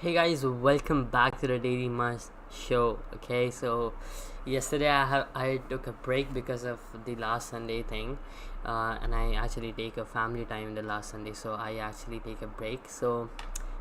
Hey guys, welcome back to the Daily Muz Show. Okay, so yesterday I took a break because of the last Sunday thing, and I actually take a family time the last Sunday, so I actually take a break. So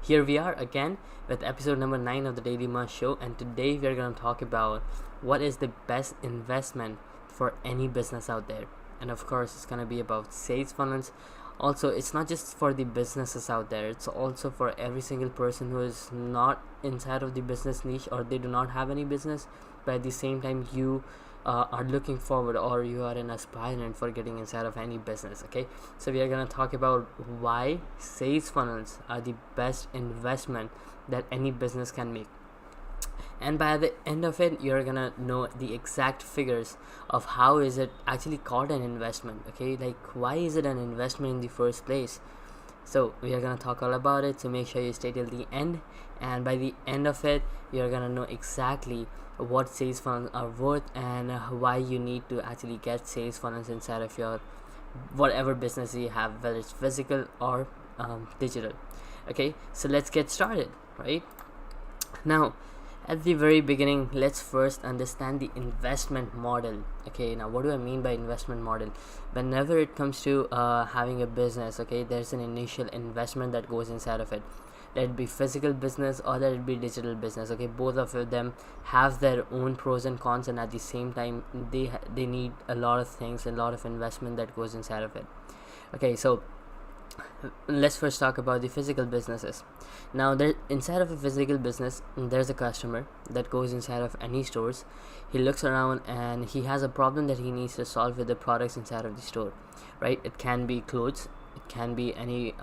here we are again with episode number 9 of the Daily Muz Show, and today we are gonna talk about what is the best investment for any business out there, and of course it's gonna be about sales funnels. Also, it's not just for the businesses out there, it's also for every single person who is not inside of the business niche, or they do not have any business, but at the same time you are looking forward, or you are an aspirant for getting inside of any business. Okay, so we are going to talk about why sales funnels are the best investment that any business can make, and by the end of it you're gonna know the exact figures of how is it actually called an investment. Okay, like why is it an investment in the first place? So we are gonna talk all about it, so make sure you stay till the end, and by the end of it you're gonna know exactly what sales funnels are worth, and why you need to actually get sales funnels inside of your whatever business you have, whether it's physical or digital. Okay, so let's get started. Right now, at the very beginning, let's first understand the investment model. Okay, now what do I mean by investment model? Whenever it comes to having a business, okay, there's an initial investment that goes inside of it. Let it be physical business or let it be digital business. Okay, both of them have their own pros and cons, and at the same time they need a lot of things, a lot of investment that goes inside of it. Okay, so let's first talk about the physical businesses. Now, there inside of a physical business, there's a customer that goes inside of any stores. He looks around and he has a problem that he needs to solve with the products inside of the store. Right, it can be clothes, it can be any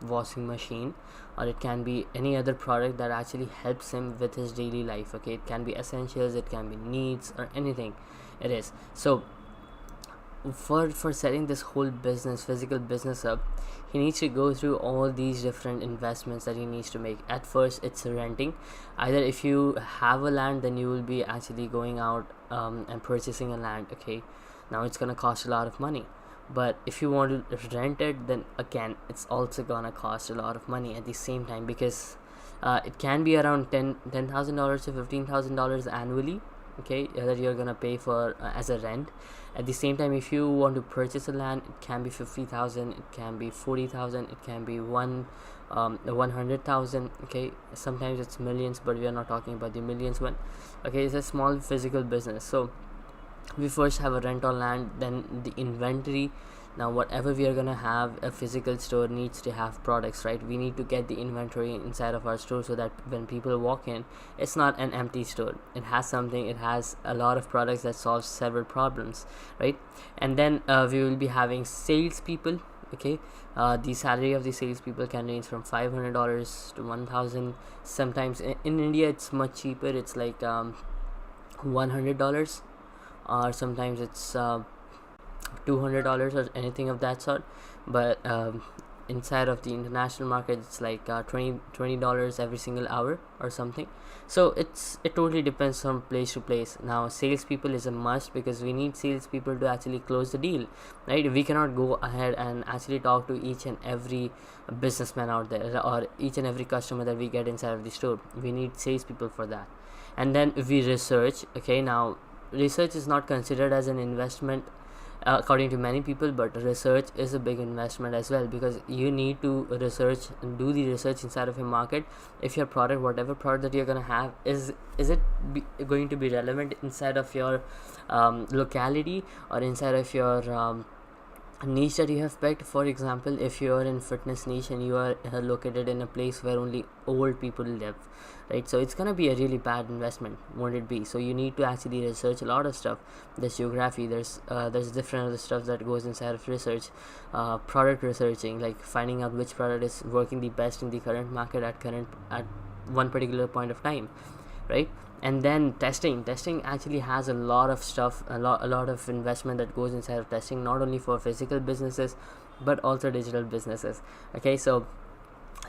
washing machine, or it can be any other product that actually helps him with his daily life. Okay, it can be essentials, it can be needs, or anything it is. So for setting this whole business, physical business up, he needs to go through all these different investments that he needs to make. At first it's renting. Either if you have a land, then you will be actually going out and purchasing a land. Okay, now it's gonna cost a lot of money, but if you want to rent it, then again it's also gonna cost a lot of money at the same time, because it can be around $10,000 to $15,000 annually. Okay, that you're gonna pay for as a rent. At the same time, if you want to purchase a land, it can be 50,000, it can be 40,000, it can be 100,000. Okay, sometimes it's millions, but we are not talking about the millions one. Okay, it's a small physical business. So we first have a rent on land, then the inventory. Now whatever we are gonna have, a physical store needs to have products, right? We need to get the inventory inside of our store, so that when people walk in, it's not an empty store, it has something, it has a lot of products that solves several problems, right? And then we will be having salespeople. Okay, the salary of the salespeople can range from $500 to 1,000. Sometimes in India it's much cheaper, it's like $100, or sometimes it's $200 or anything of that sort. But inside of the international market, it's like $20 every single hour or something. So it totally depends from place to place. Now salespeople is a must, because we need salespeople to actually close the deal, right? We cannot go ahead and actually talk to each and every businessman out there, or each and every customer that we get inside of the store. We need salespeople for that. And then we research. Okay, now research is not considered as an investment according to many people, but research is a big investment as well, because you need to research and do the research inside of your market. If your product, whatever product that you're going to have, is it going to be relevant inside of your locality, or inside of your niche that you have picked. For example, if you are in fitness niche and you are located in a place where only old people live, right? So it's gonna be a really bad investment, won't it be? So you need to actually research a lot of stuff. There's geography, there's different other stuff that goes inside of research. Product researching, like finding out which product is working the best in the current market at one particular point of time, right? And then testing actually has a lot of stuff, a lot of investment that goes inside of testing, not only for physical businesses but also digital businesses. Okay, so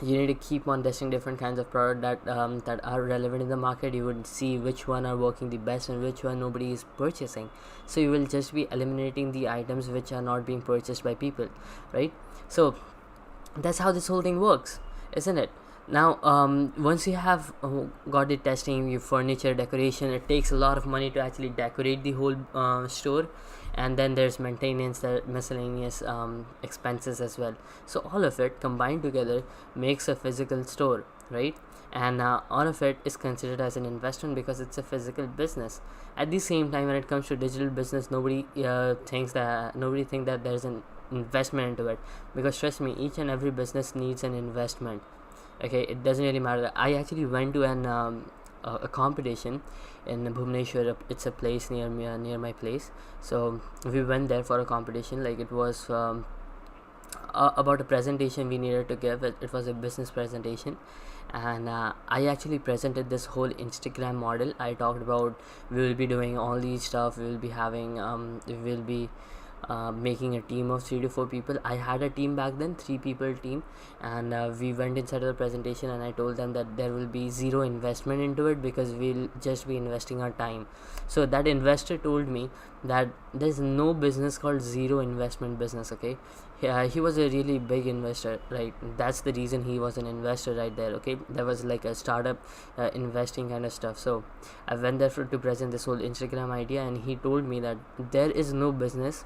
you need to keep on testing different kinds of product that are relevant in the market. You would see which one are working the best and which one nobody is purchasing, so you will just be eliminating the items which are not being purchased by people, right? So that's how this whole thing works, isn't it? Now, once you have got the testing, your furniture, decoration, it takes a lot of money to actually decorate the whole store, and then there's maintenance, there miscellaneous expenses as well. So all of it combined together makes a physical store, right? And all of it is considered as an investment because it's a physical business. At the same time, when it comes to digital business, nobody think that there's an investment into it, because trust me, each and every business needs an investment. Okay, it doesn't really matter. I actually went to a competition in Bhubaneswar. It's a place near me, near my place. So we went there for a competition. Like, it was about a presentation we needed to give. It was a business presentation, and I actually presented this whole Instagram model. I talked about we will be doing all these stuff. We will be having we will be making a team of 3 to 4 people. I had a team back then, 3 people team, and we went inside of the presentation, and I told them that there will be zero investment into it because we'll just be investing our time. So that investor told me that there's no business called zero investment business. Okay, yeah, he was a really big investor, right? That's the reason he was an investor right there. Okay, that was like a startup investing kind of stuff. So I went there to present this whole Instagram idea, and he told me that there is no business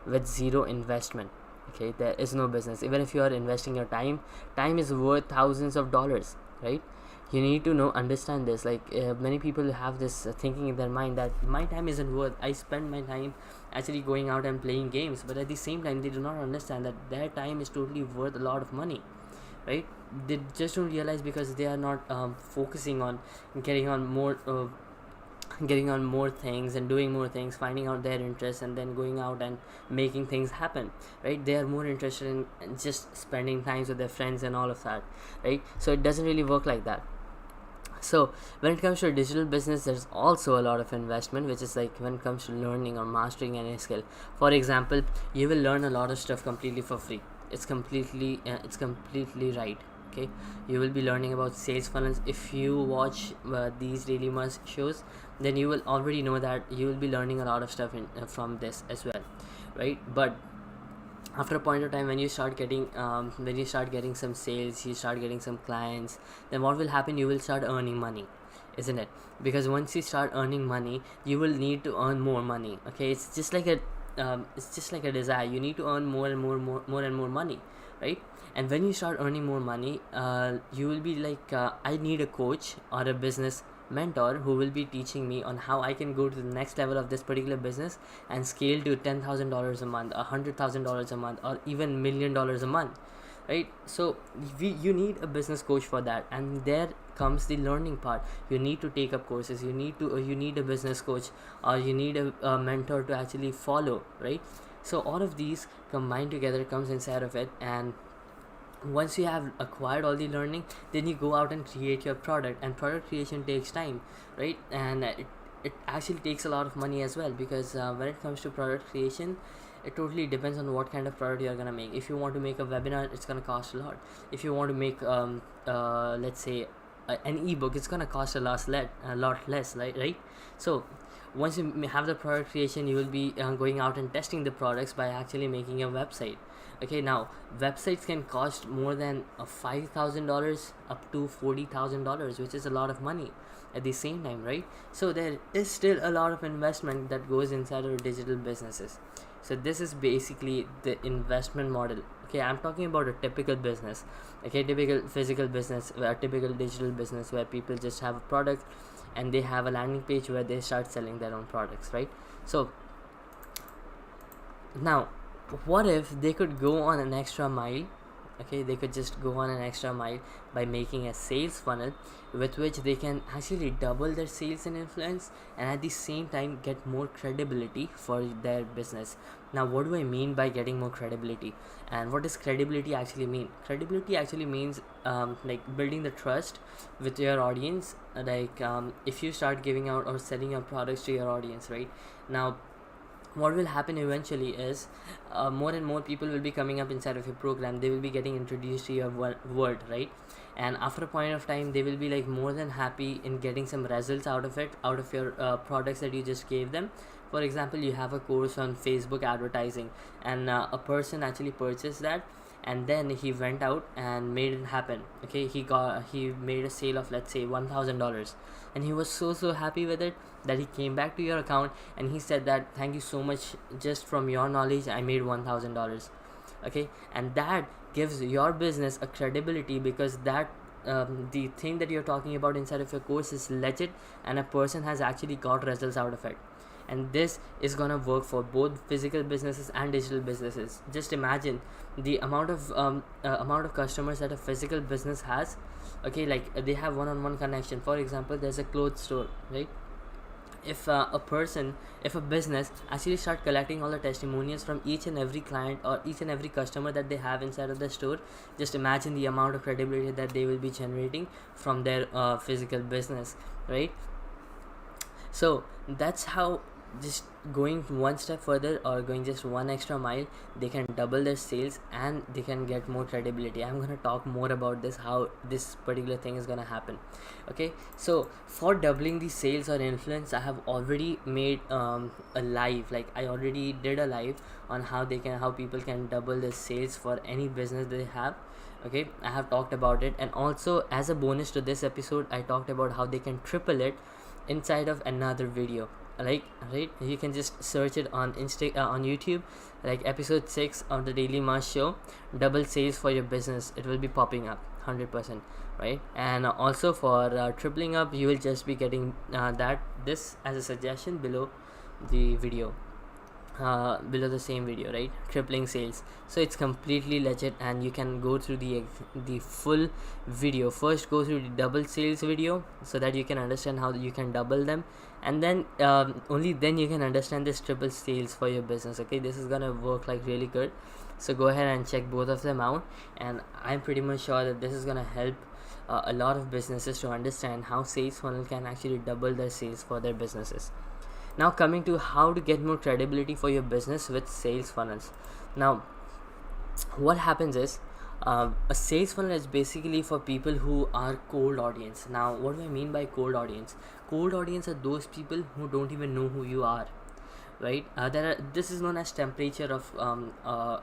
with zero investment. Okay, there is no business. Even if you are investing your time is worth thousands of dollars, right? You need to understand this. Like, many people have this thinking in their mind that my time isn't worth. I spend my time actually going out and playing games, but at the same time they do not understand that their time is totally worth a lot of money, right? They just don't realize because they are not focusing on getting on more things and doing more things, finding out their interests, and then going out and making things happen, right? They are more interested in just spending times with their friends and all of that, right? So it doesn't really work like that. So when it comes to digital business, there's also a lot of investment, which is like when it comes to learning or mastering any skill. For example, you will learn a lot of stuff completely for free. It's completely right. Okay, you will be learning about sales funnels. If you watch these Daily Muz shows, then you will already know that you will be learning a lot of stuff from this as well, right? But after a point of time, when you start getting some sales, you start getting some clients, then what will happen? You will start earning money, isn't it? Because once you start earning money, you will need to earn more money. Okay, it's just like a desire. You need to earn more and more and more money, right? And when you start earning more money, you will be like, I need a coach or a business mentor who will be teaching me on how I can go to the next level of this particular business and scale to $10,000 a month, $100,000 a month, or even $1,000,000 a month, right? So you need a business coach for that, and there comes the learning part. You need to take up courses. You need a business coach, or you need a mentor to actually follow, right? So all of these combined together comes inside of it, and once you have acquired all the learning, then you go out and create your product, and product creation takes time, right? And it actually takes a lot of money as well, because when it comes to product creation, it totally depends on what kind of product you're gonna make. If you want to make a webinar, it's gonna cost a lot. If you want to make let's say an ebook, it's gonna cost a lot less, right? So once you have the product creation, you will be going out and testing the products by actually making a website. Okay, now websites can cost more than $5,000 up to $40,000, which is a lot of money at the same time, right? So there is still a lot of investment that goes inside of digital businesses. So this is basically the investment model. Okay, I'm talking about a typical business. Okay, typical physical business, a typical digital business where people just have a product and they have a landing page where they start selling their own products, right? So now, what if they could go on an extra mile? Okay, they could just go on an extra mile by making a sales funnel with which they can actually double their sales and influence, and at the same time get more credibility for their business. Now, what do I mean by getting more credibility, and what does credibility actually mean? Credibility actually means like building the trust with your audience. Like, if you start giving out or selling your products to your audience, right? Now, what will happen eventually is more and more people will be coming up inside of your program. They will be getting introduced to your world, right? And after a point of time, they will be like more than happy in getting some results out of it, out of your products that you just gave them. For example, you have a course on Facebook advertising, and a person actually purchased that, and then he went out and made it happen. Okay, he made a sale of, let's say, $1,000, and he was so happy with it that he came back to your account and he said that, thank you so much, just from your knowledge I made $1,000. Okay, and that gives your business a credibility, because that the thing that you're talking about inside of your course is legit, and a person has actually got results out of it. And this is gonna work for both physical businesses and digital businesses. Just imagine the amount of customers that a physical business has. Okay, like they have one-on-one connection. For example, there's a clothes store, right? If a business actually start collecting all the testimonials from each and every client or each and every customer that they have inside of the store, just imagine the amount of credibility that they will be generating from their physical business, right? So that's how, just going one step further or going just one extra mile, they can double their sales and they can get more credibility. I'm going to talk more about this, how this particular thing is going to happen. Okay, so for doubling the sales or influence, I have already made a live, like I already did a live on how people can double their sales for any business they have. Okay, I have talked about it, and also as a bonus to this episode, I talked about how they can triple it inside of another video. Like, right, you can just search it on on YouTube, like episode 6 of the Daily Muz Show, double sales for your business. It will be popping up 100%, right? And also for tripling up, you will just be getting this as a suggestion below the video, below the same video, right? Tripling sales. So it's completely legit, and you can go through the full video. First go through the double sales video so that you can understand how you can double them, and then only then you can understand this triple sales for your business. Okay, this is gonna work like really good. So go ahead and check both of them out, and I'm pretty much sure that this is gonna help a lot of businesses to understand how sales funnel can actually double their sales for their businesses. Now coming to how to get more credibility for your business with sales funnels. Now what happens is, a sales funnel is basically for people who are cold audience. Now what do I mean by cold audience? Cold audience are those people who don't even know who you are, right? This is known as temperature of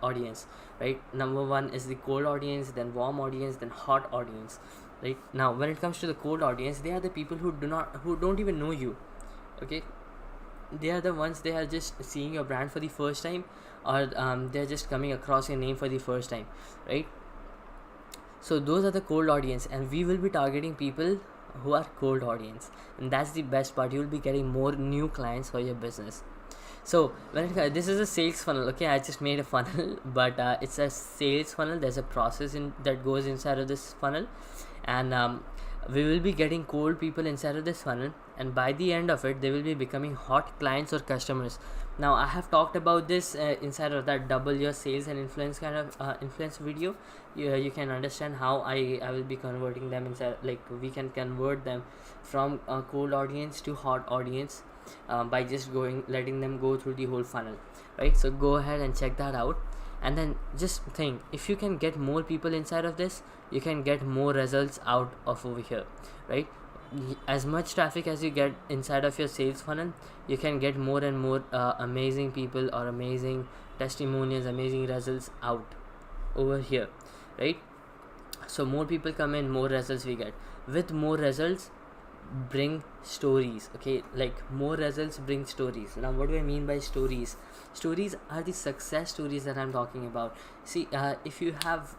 audience, right? Number one is the cold audience, then warm audience, then hot audience, right? Now when it comes to the cold audience, they are the people who don't even know you. Okay, they are the ones, they are just seeing your brand for the first time, or they're just coming across your name for the first time, right? So those are the cold audience, and we will be targeting people who are cold audience, and that's the best part. You will be getting more new clients for your business. So this is a sales funnel. Okay, I just made a funnel but it's a sales funnel. There's a process that goes inside of this funnel, and we will be getting cold people inside of this funnel, and by the end of it they will be becoming hot clients or customers. Now I have talked about this inside of that double your sales and influence kind of influence video. You can understand how I will be converting them inside, like we can convert them from a cold audience to hot audience by just letting them go through the whole funnel, right? So go ahead and check that out, and then just think, if you can get more people inside of this, you can get more results out of over here, right? As much traffic as you get inside of your sales funnel, you can get more and more amazing people or amazing testimonials, amazing results out over here, right? So more people come in, more results we get. With more results bring stories. Okay, like more results bring stories. Now what do I mean by stories? Stories are the success stories that I'm talking about. See, if you have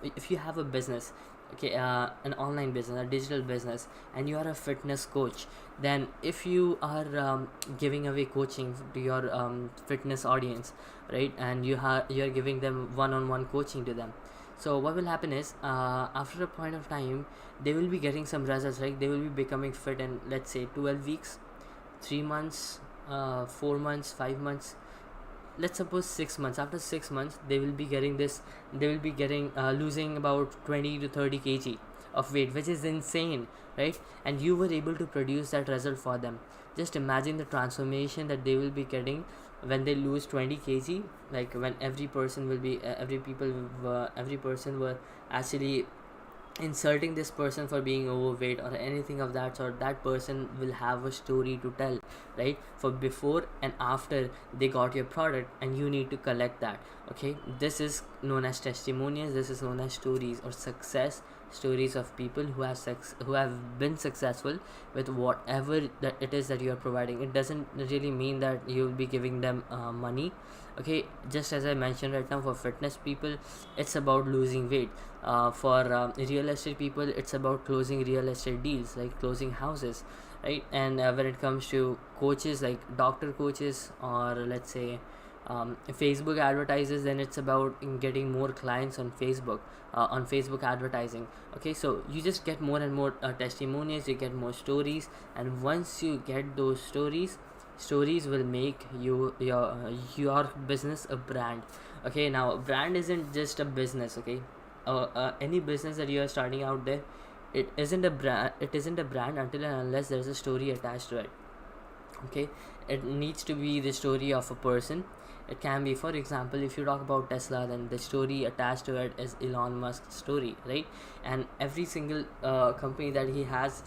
a business, okay, an online business, a digital business, and you are a fitness coach, then if you are giving away coaching to your fitness audience, right, and you're giving them one-on-one coaching to them, so what will happen is, after a point of time, they will be getting some results, right? They will be becoming fit in, let's say, 12 weeks, 3 months, 4 months, 5 months, let's suppose 6 months. After 6 months, they will be getting losing about 20 to 30 kg of weight, which is insane, right? And you were able to produce that result for them. Just imagine the transformation that they will be getting when they lose 20 kg, like when every person will be every person were actually insulting this person for being overweight or anything of that sort. That person will have a story to tell, right, for before and after they got your product, and you need to collect that. Okay, this is known as testimonials, this is known as stories or success stories of people who have been successful with whatever that it is that you are providing. It doesn't really mean that you will be giving them money. Okay, just as I mentioned right now, for fitness people it's about losing weight. For real estate people it's about closing real estate deals, like closing houses, right? And when it comes to coaches, like doctor coaches, or let's say Facebook advertisers, then it's about getting more clients on Facebook advertising. Okay, so you just get more and more testimonials, you get more stories, and once you get those stories will make your business a brand. Okay, now a brand isn't just a business. Okay, any business that you are starting out there, it isn't a brand until and unless there's a story attached to it. Okay, it needs to be the story of a person. It can be, for example, if you talk about Tesla, then the story attached to it is Elon Musk's story, right? And every single company that he has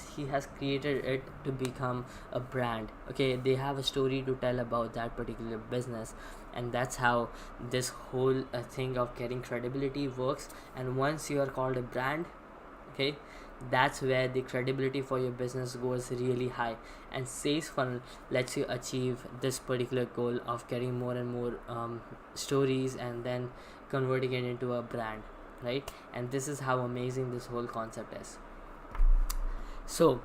created it to become a brand. Okay, they have a story to tell about that particular business, and that's how this whole thing of getting credibility works. And once you are called a brand, okay, that's where the credibility for your business goes really high, and sales funnel lets you achieve this particular goal of getting more and more stories and then converting it into a brand, right? And this is how amazing this whole concept is. So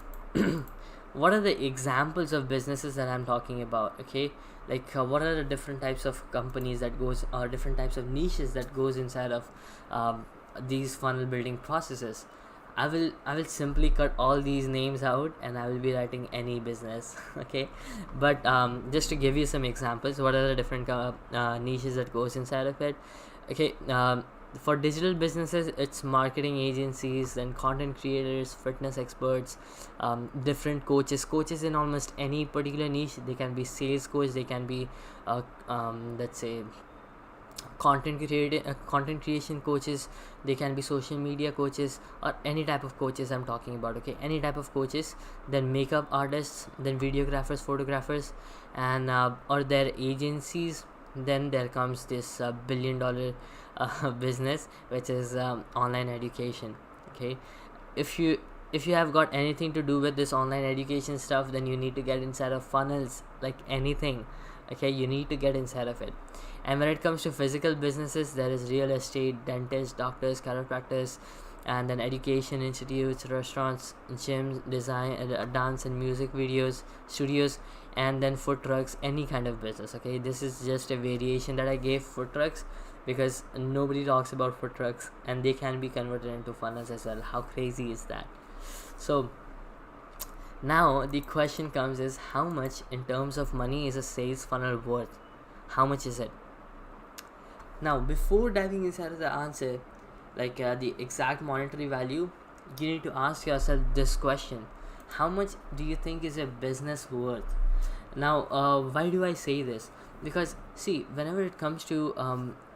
what are the examples of businesses that I'm talking about? Okay, like what are the different types of companies that goes, or different types of niches that goes inside of these funnel building processes? I will simply cut all these names out, and I will be writing any business. Okay, but just to give you some examples, what are the different niches that goes inside of it? Okay, for digital businesses it's marketing agencies, then content creators, fitness experts, different coaches in almost any particular niche. They can be sales coach, they can be let's say content creation coaches, they can be social media coaches, or any type of coaches I'm talking about. Okay, any type of coaches, then makeup artists, then videographers, photographers, and or their agencies. Then there comes this $1 billion business, which is online education. Okay, if you have got anything to do with this online education stuff, then you need to get inside of funnels, like anything. Okay, you need to get inside of it. And when it comes to physical businesses, there is real estate, dentists, doctors, chiropractors, and then education institutes, restaurants, gyms, design, dance and music videos, studios, and then food trucks, any kind of business. Okay, this is just a variation that I gave food trucks, because nobody talks about food trucks, and they can be converted into funnels as well. How crazy is that? So now the question comes is, how much in terms of money is a sales funnel worth? How much is it? Now before diving inside of the answer, like the exact monetary value, you need to ask yourself this question: how much do you think is a business worth? Now why do I say this? Because see, whenever it comes to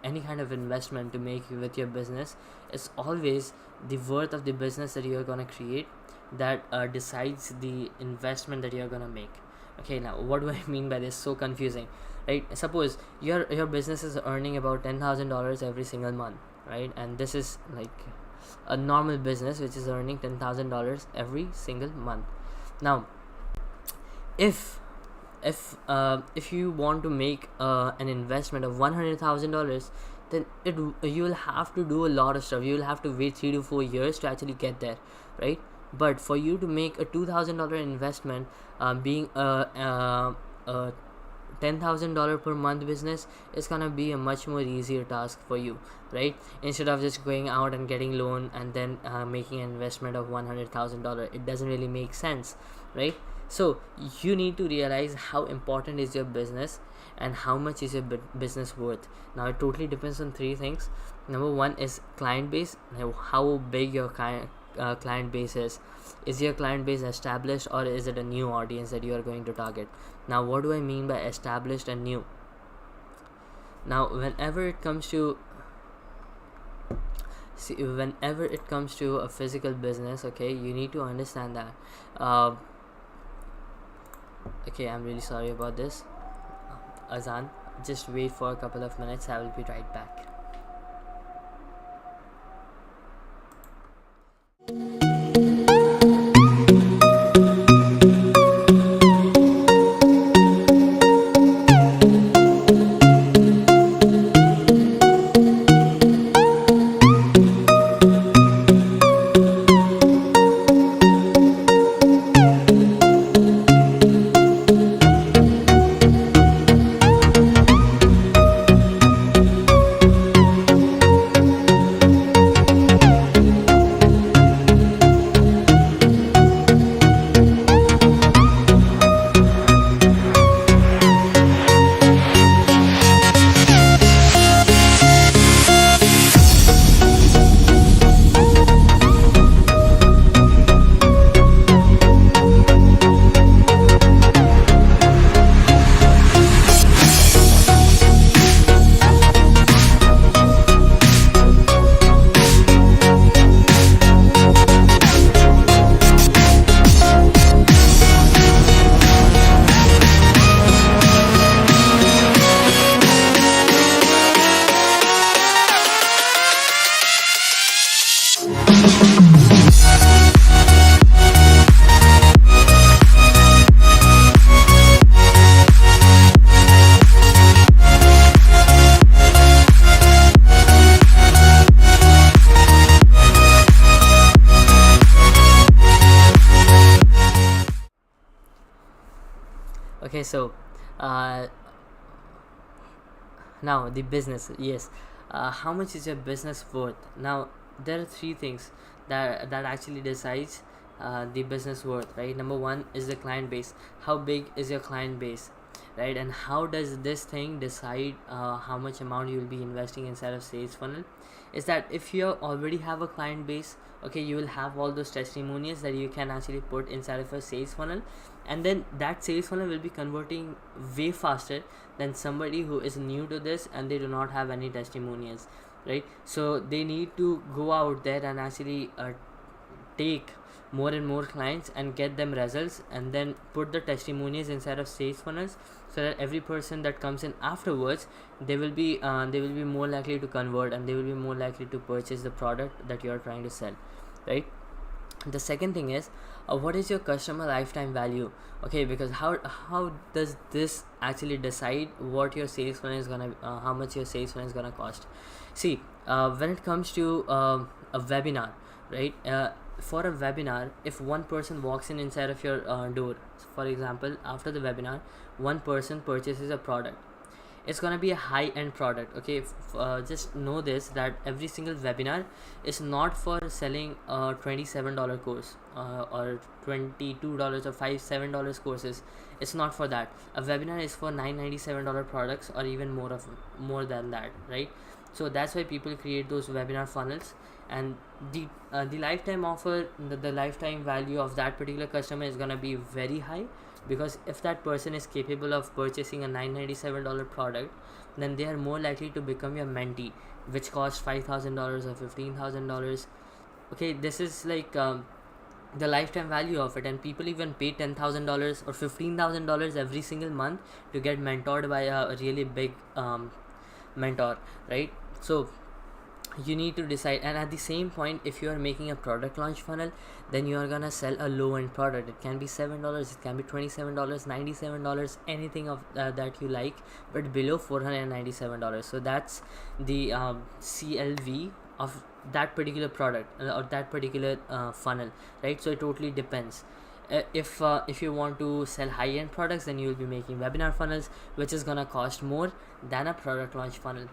any kind of investment to make with your business, it's always the worth of the business that you are going to create that decides the investment that you are going to make. Okay, now what do I mean by this? So confusing, right? Suppose your business is earning about $10,000 every single month, right? And this is like a normal business which is earning $10,000 every single month. Now if you want to make an investment of $100,000, then you will have to do a lot of stuff. You will have to wait 3 to 4 years to actually get there, right? But for you to make a $2,000 investment, being a $10,000 per month business, is gonna be a much more easier task for you, right? Instead of just going out and getting loan and then making an investment of $100,000, it doesn't really make sense, right? So you need to realize how important is your business and how much is your business worth. Now it totally depends on 3 things. Number 1 is client base. Now, how big your client base is. Is your client base established, or is it a new audience that you are going to target? Now what do I mean by established and new? Now whenever it comes to See, whenever it comes to a physical business, okay, you need to understand that. uh, okay, I'm really sorry about this, Azan. Just wait for a couple of minutes, I will be right back. Okay, so uh, now the business, yes. How much is your business worth? Now there are three things that actually decides the business worth, right? Number one is the client base. How big is your client base, right? And how does this thing decide how much amount you will be investing inside of sales funnel? Is that if you already have a client base, okay, you will have all those testimonials that you can actually put inside of a sales funnel, and then that sales funnel will be converting way faster than somebody who is new to this and they do not have any testimonials, right? So they need to go out there and actually take more and more clients and get them results, and then put the testimonials inside of sales funnels, so that every person that comes in afterwards, they will be more likely to convert, and they will be more likely to purchase the product that you are trying to sell, right? The second thing is, what is your customer lifetime value? Okay, because how does this actually decide what your sales funnel is gonna how much your sales funnel is gonna cost? See, when it comes to a webinar, right? For a webinar, if one person walks in inside of your door, for example, after the webinar, one person purchases a product, it's gonna be a high-end product. Okay, just know this, that every single webinar is not for selling a $27 course or $22 or $7 courses. It's not for that. A webinar is for $997 products, or even more than that, right? So that's why people create those webinar funnels, and the lifetime offer, the lifetime value of that particular customer is gonna be very high, because if that person is capable of purchasing a $997 product, then they are more likely to become your mentee, which costs $5,000 or $15,000. Okay, this is like the lifetime value of it, and people even pay $10,000 or $15,000 every single month to get mentored by a really big mentor, right? So you need to decide. And at the same point, if you are making a product launch funnel, then you are gonna sell a low end product. It can be $7, it can be $27, $97, anything of that you like, but below $497. So that's the CLV of that particular product or that particular funnel, right? So it totally depends. If you want to sell high-end products, then you will be making webinar funnels, which is gonna cost more than a product launch funnel.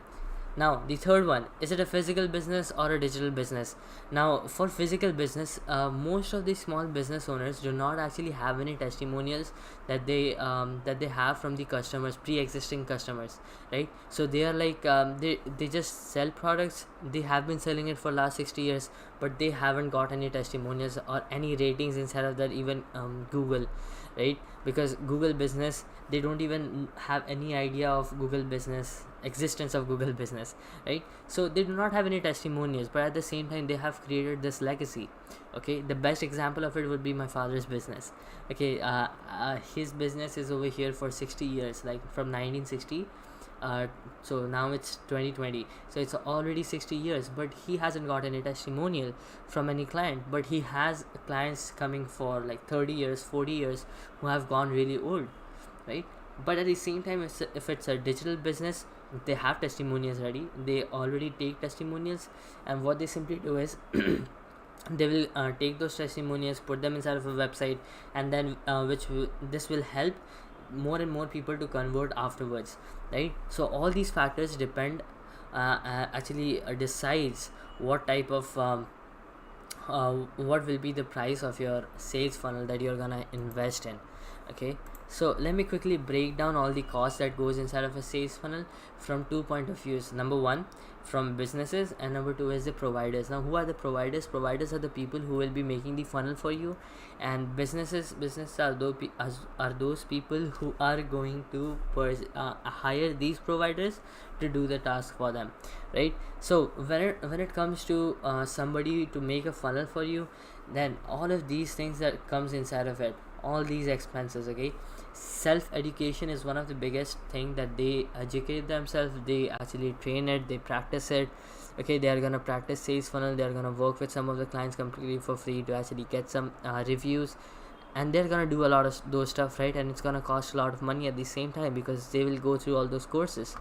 Now the third one, is it a physical business or a digital business? Now for physical business, most of the small business owners do not actually have any testimonials that they have from the customers, pre-existing customers, right? So they are like they just sell products. They have been selling it for last 60 years, but they haven't got any testimonials or any ratings inside of that, even Google, right? Because Google business, they don't even have any idea of Google business, existence of Google business, right? So they do not have any testimonials, but at the same time they have created this legacy. Okay, the best example of it would be my father's business. Okay, his business is over here for 60 years, like from 1960. So now it's 2020, so it's already 60 years, but he hasn't got any testimonial from any client, but he has clients coming for like 30 years, 40 years, who have gone really old, right? But at the same time, if it's a digital business, they have testimonials ready, they already take testimonials, and what they simply do is they will take those testimonials, put them inside of a website, and then this will help more and more people to convert afterwards, right? So all these factors depend, actually decides what type of what will be the price of your sales funnel that you're gonna invest in. Okay, so let me quickly break down all the costs that goes inside of a sales funnel from two point of views. Number one, from businesses, and number two is the providers. Now, who are the providers? Providers are the people who will be making the funnel for you, and businesses are those people who are going to hire these providers to do the task for them, right? So when it comes to somebody to make a funnel for you, then all of these things that comes inside of it, all these expenses. Okay, self-education is one of the biggest thing that they educate themselves, they actually train it, they practice it. Okay, they are gonna practice sales funnel, they are gonna work with some of the clients completely for free to actually get some reviews, and they're gonna do a lot of those stuff, right? And it's gonna cost a lot of money at the same time, because they will go through all those courses.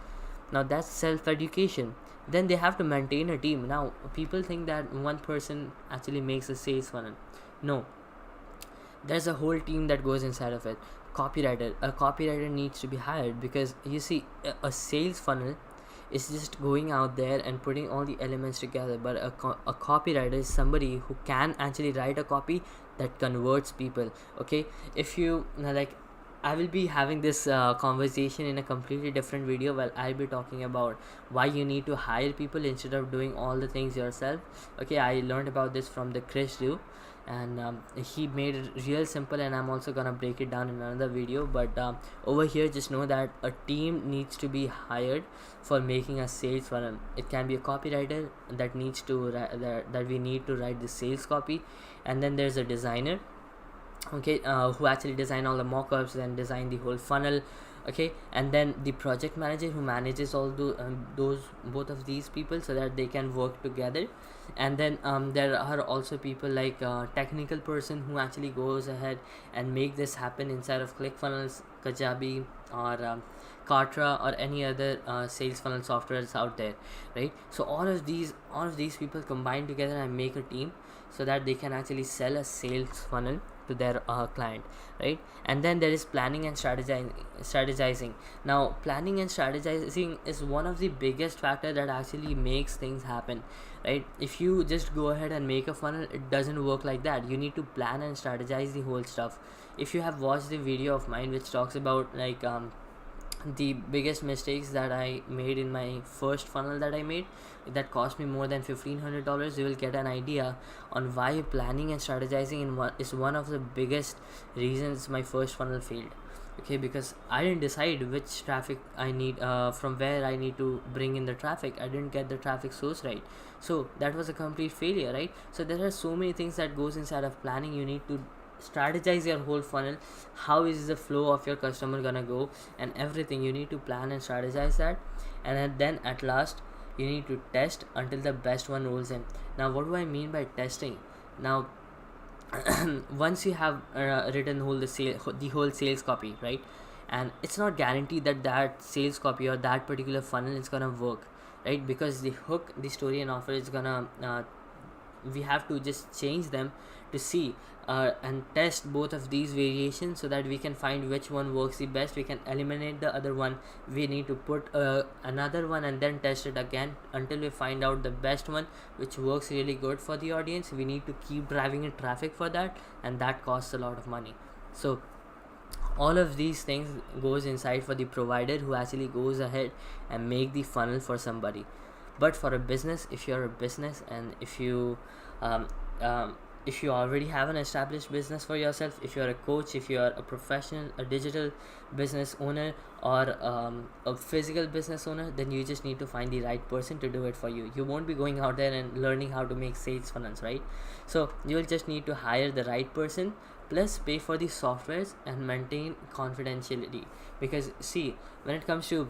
Now that's self-education. Then they have to maintain a team. Now people think that one person actually makes a sales funnel. No, there's a whole team that goes inside of it. A copywriter needs to be hired, because you see, a sales funnel is just going out there and putting all the elements together, but a copywriter is somebody who can actually write a copy that converts people. Okay, if you like, I will be having this conversation in a completely different video, where I'll be talking about why you need to hire people instead of doing all the things yourself. Okay, I learned about this from the Chris Liu, and he made it real simple, and I'm also gonna break it down in another video. But over here, just know that a team needs to be hired for making a sales funnel. It can be a copywriter that needs to that we need to write the sales copy, and then there's a designer, okay, who actually design all the mock-ups and design the whole funnel. Okay, and then the project manager who manages all those both of these people, so that they can work together. And then there are also people like technical person who actually goes ahead and make this happen inside of ClickFunnels, Kajabi, or Kartra, or any other sales funnel softwares out there, right? So all of these people combine together and make a team, so that they can actually sell a sales funnel to their client, right? And then there is planning and strategizing. Now planning and strategizing is one of the biggest factor that actually makes things happen, right? If you just go ahead and make a funnel, it doesn't work like that. You need to plan and strategize the whole stuff. If you have watched the video of mine which talks about like the biggest mistakes that I made in my first funnel that I made, that cost me more than $1,500, you will get an idea on why planning and strategizing is one of the biggest reasons my first funnel failed. Okay, because I didn't decide which traffic I need, from where I need to bring in the traffic. I didn't get the traffic source right, so that was a complete failure, right? So there are so many things that goes inside of planning. You need to strategize your whole funnel. How is the flow of your customer gonna go, and everything you need to plan and strategize that. And then at last you need to test until the best one rolls in. Now what do I mean by testing? Now once you have written the whole sales copy, right, and it's not guaranteed that that sales copy or that particular funnel is gonna work, right? Because the hook, the story and offer is gonna we have to just change them to see and test both of these variations, so that we can find which one works the best. We can eliminate the other one, we need to put another one, and then test it again until we find out the best one which works really good for the audience. We need to keep driving in traffic for that, and that costs a lot of money. So all of these things goes inside for the provider who actually goes ahead and make the funnel for somebody. But for a business, if you're a business, and if you if you already have an established business for yourself, if you're a coach, if you're a professional, a digital business owner, or a physical business owner, then you just need to find the right person to do it for you. You won't be going out there and learning how to make sales funnels, right? So you will just need to hire the right person, plus pay for the softwares and maintain confidentiality. Because see, when it comes to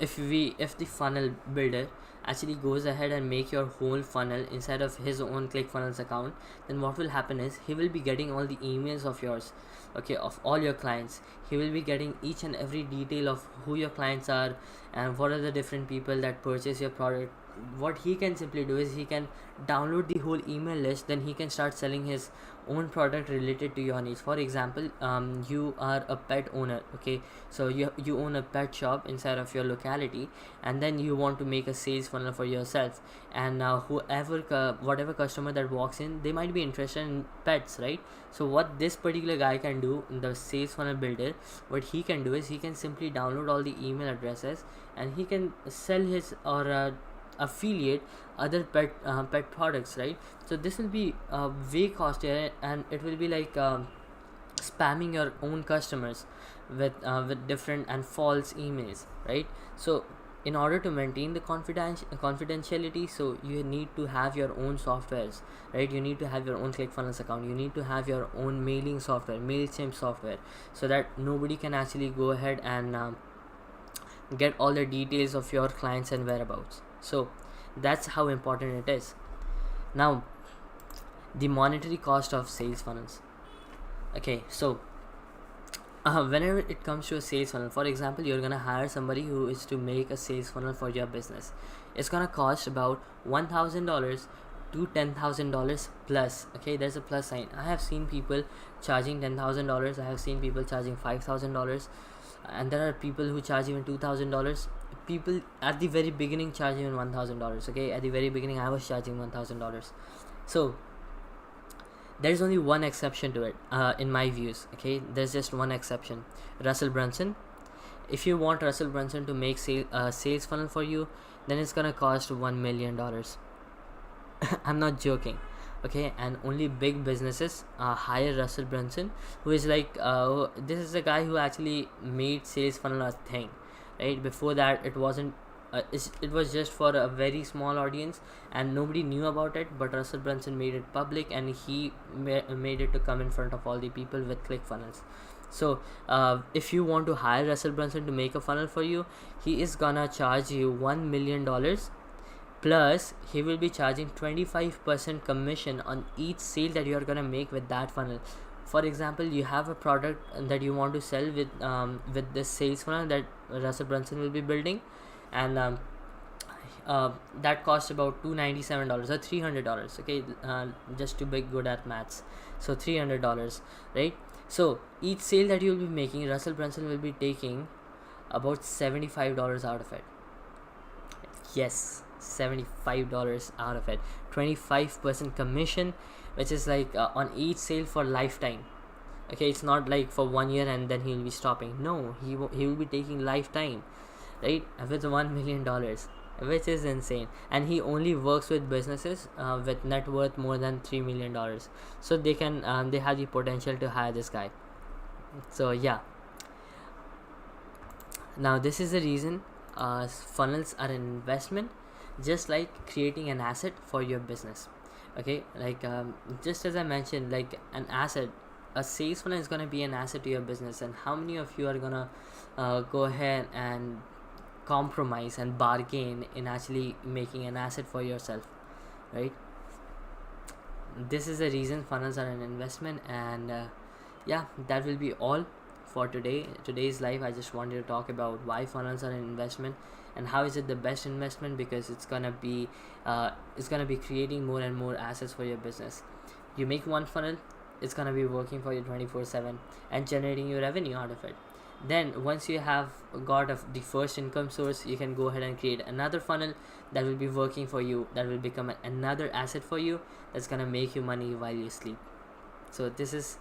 if the funnel builder actually goes ahead and make your whole funnel inside of his own ClickFunnels account, then what will happen is he will be getting all the emails of yours, okay, of all your clients. He will be getting each and every detail of who your clients are and what are the different people that purchase your product. What he can simply do is he can download the whole email list, then he can start selling his own product related to your needs. For example, you are a pet owner, okay, so you own a pet shop inside of your locality, and then you want to make a sales funnel for yourself. And now whatever customer that walks in, they might be interested in pets, right? So what this particular guy can do, the sales funnel builder, what he can do is he can simply download all the email addresses, and he can sell his or affiliate other pet products, right? So this will be way costlier, and it will be like spamming your own customers with different and false emails, right? So in order to maintain the confidentiality, so you need to have your own softwares, right? You need to have your own ClickFunnels account, you need to have your own mailing software, MailChimp software, so that nobody can actually go ahead and get all the details of your clients and whereabouts. So that's how important it is. Now, the monetary cost of sales funnels. Okay, so whenever it comes to a sales funnel, for example, you're gonna hire somebody who is to make a sales funnel for your business. It's gonna cost about $1,000 to $10,000 plus. Okay, there's a plus sign. I have seen people charging $10,000. I have seen people charging $5,000, and there are people who charge even $2,000. People at the very beginning charge even $1,000. Okay, at the very beginning I was charging $1,000. So there's only one exception to it, in my views. Okay, there's just one exception: Russell Brunson. If you want Russell Brunson to make sales funnel for you, then it's gonna cost $1 million. I'm not joking. Okay, and only big businesses hire Russell Brunson, who is like this is the guy who actually made sales funnel a thing, right? Before that, it wasn't. It was just for a very small audience, and nobody knew about it. But Russell Brunson made it public, and he made it to come in front of all the people with ClickFunnels. So if you want to hire Russell Brunson to make a funnel for you, he is gonna charge you $1 million. Plus, he will be charging 25% commission on each sale that you are gonna make with that funnel. For example, you have a product that you want to sell with this sales funnel that Russell Brunson will be building, and that costs about $297 or $300. Okay, just to be good at maths, so $300, right? So each sale that you will be making, Russell Brunson will be taking about $75 out of it. Yes, $75 out of it. 25% commission, which is like on each sale for lifetime. Okay, it's not like for 1 year and then he'll be stopping. No, he will be taking lifetime, right? With $1 million, which is insane. And he only works with businesses with net worth more than $3 million, so they can they have the potential to hire this guy. So yeah, now this is the reason funnels are an investment, just like creating an asset for your business. Okay, like just as I mentioned, like an asset, a sales funnel is going to be an asset to your business. And how many of you are going to go ahead and compromise and bargain in actually making an asset for yourself, right? This is the reason funnels are an investment. And yeah, that will be all for today's live. I just wanted to talk about why funnels are an investment and how is it the best investment, because it's gonna be creating more and more assets for your business. You make one funnel, it's gonna be working for you 24/7 and generating you revenue out of it. Then once you have got the first income source, you can go ahead and create another funnel that will be working for you, that will become another asset for you, that's gonna make you money while you sleep. So this is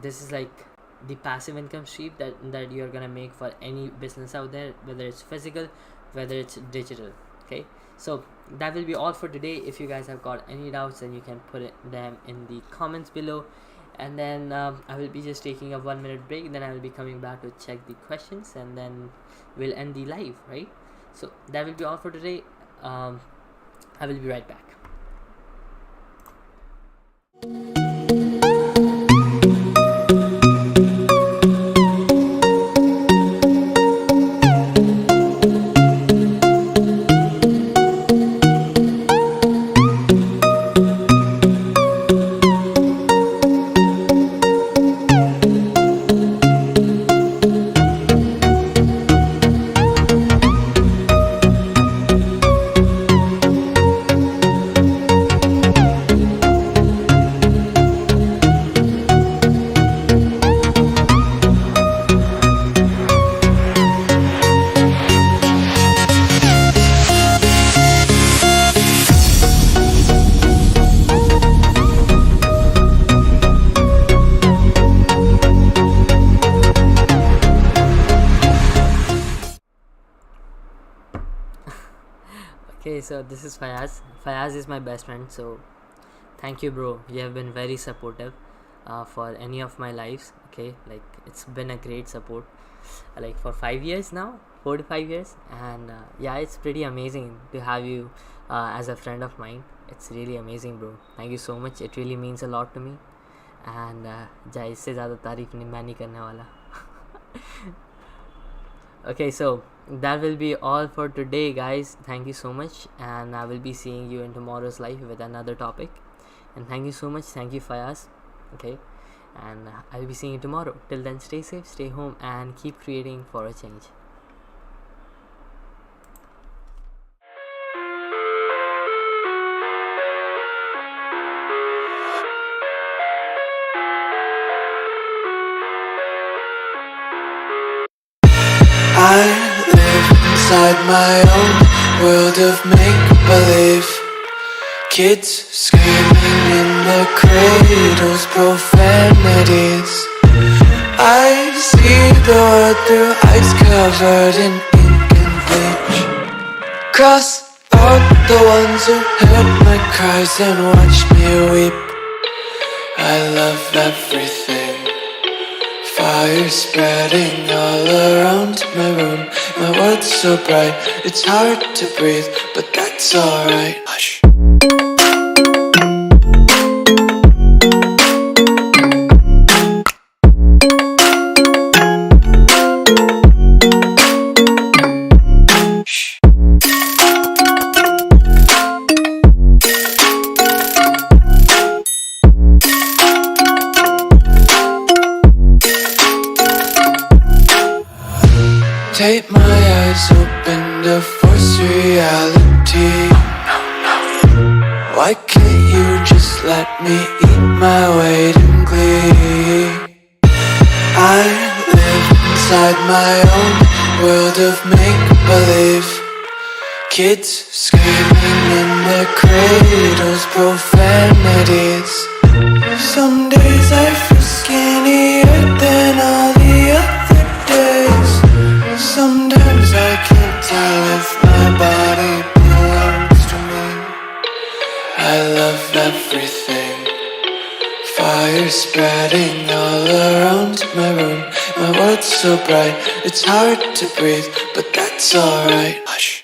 this is like the passive income stream that you're gonna make for any business out there, whether it's physical, whether it's digital. Okay, So that will be all for today. If you guys have got any doubts, then you can them in the comments below, and then I will be just taking a 1 minute break. Then I will be coming back to check the questions, and then we'll end the live, right? So that will be all for today. I will be right back. Okay, so this is Fayaz. Fayaz is my best friend, so thank you, bro. You have been very supportive for any of my lives. Okay, like it's been a great support, like for 5 years now, 4 to 5 years, and yeah, it's pretty amazing to have you as a friend of mine. It's really amazing, bro. Thank you so much. It really means a lot to me. And जय इससे ज़्यादा तारीफ मैं नहीं करने वाला. Okay, so that will be all for today, guys. Thank you so much, and I will be seeing you in tomorrow's live with another topic. And thank you so much. Thank you, Fayaz. Okay, and I will be seeing you tomorrow. Till then, stay safe, stay home, and keep creating for a change. I live inside my own world of make-believe. Kids screaming in their cradles, profanities. I see the world through eyes covered in ink and bleach. Cross out the ones who heard my cries and watched me weep. I love everything. Fire spreading all around my room. My world's so bright, it's hard to breathe, but that's alright. Hush. Tape my eyes open to force reality. Why can't you just let me eat my weight in glee? I live inside my own world of make-believe. Kids screaming in their cradles, profanities. Some days I feel skinnier than all the other days. Sometimes I can't tell if my body belongs to me. I love everything. Fire spreading all around my room. My world's so bright, it's hard to breathe, but that's alright. Hush.